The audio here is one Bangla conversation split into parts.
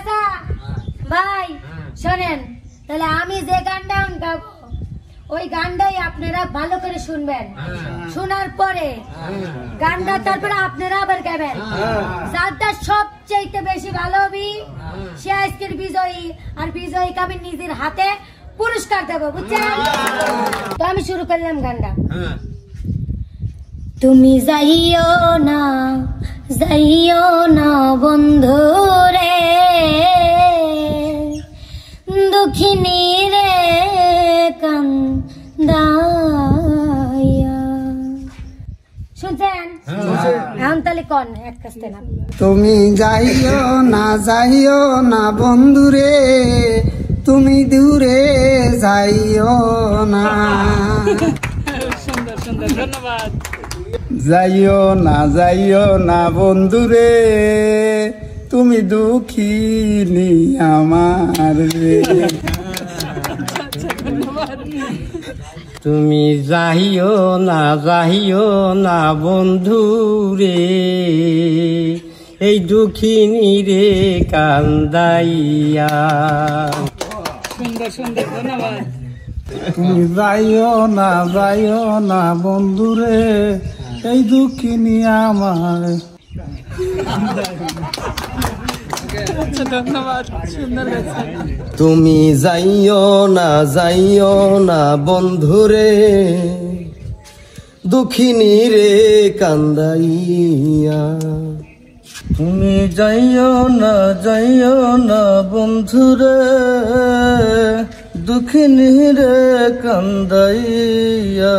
চাচা ভাই শোনেন, তাহলে আমি যে গানটা গাবো ওই গানটাই আপনারা ভালো করে শুনবেন। শোনার পরে গানটা তারপরে আপনারা আবার গাবেন। যারটা সবচেয়ে বেশি ভালো হবে সে আজকের বিজয়ী, আর বিজয়ীকে আমি নিজের হাতে পুরস্কার দেবো, বুঝছেন? তো আমি শুরু করলাম গানটা। তুমি যাইও না বন্ধু রে, দুঃখিনী রে কান্দাইয়া। শুনছেন? এখন তাহলে কন এক কাছে না। তুমি যাইও না বন্ধু রে, তুমি দূরে যাইও না। সুন্দর সুন্দর, ধন্যবাদ। যাইও না বন্ধু রে, তুমি দুঃখিনী আমার রে। তুমি যাইও না বন্ধু রে, এই দুঃখিনী রে কান্দাইয়া। সুন্দর সুন্দর, ধন্যবাদ। তুমি যাইও না বন্ধু রে, এই দুঃখিনী আমার। ধন্যবাদ, সুন্দর গাইছেন। তুমি যাইও না বন্ধু রে, দুঃখিনী রে কান্দাইয়া। তুমি যাইও না বন্ধু রে, দুঃখিনী রে কান্দাইয়া।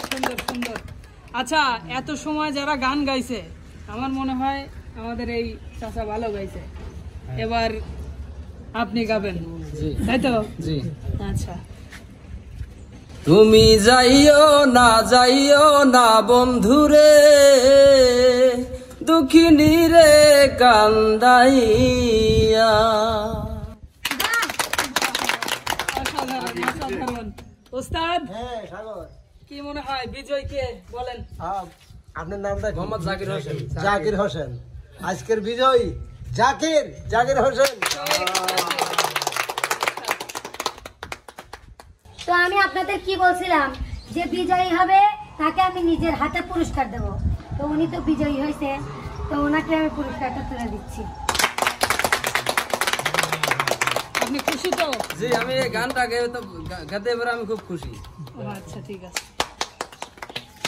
সুন্দর সুন্দর। আচ্ছা, এত সময় যারা গান গাইছে আমার মনে হয় আমাদের এই চাচা ভালো গাইছে। এবার আপনি গাবেন, তাই তো? জি। আচ্ছা। তুমি যাইও না বন্ধু রে, দুঃখিনী রে কান্দাইয়া। অসাধারণ। ওস্তাদ, কি মনে হয় বিজয় কে বলেন? আপনার নামটা মোহাম্মদ জাকির হোসেন। জাকির হোসেন। আজকের বিজয়ী জাকির হোসেন। তো আমি আপনাদের কি বলছিলাম যে বিজয়ী হবে তাকে আমি নিজের হাতে পুরস্কার দেব। তো উনি তো বিজয়ী হয়েছে, তো ওনাকে আমি পুরস্কারটা তুলে দিচ্ছি। আপনি খুশি তো? জি, আমি এই গানটা গাইতে পেরে আমি খুব খুশি। আচ্ছা, ঠিক আছে।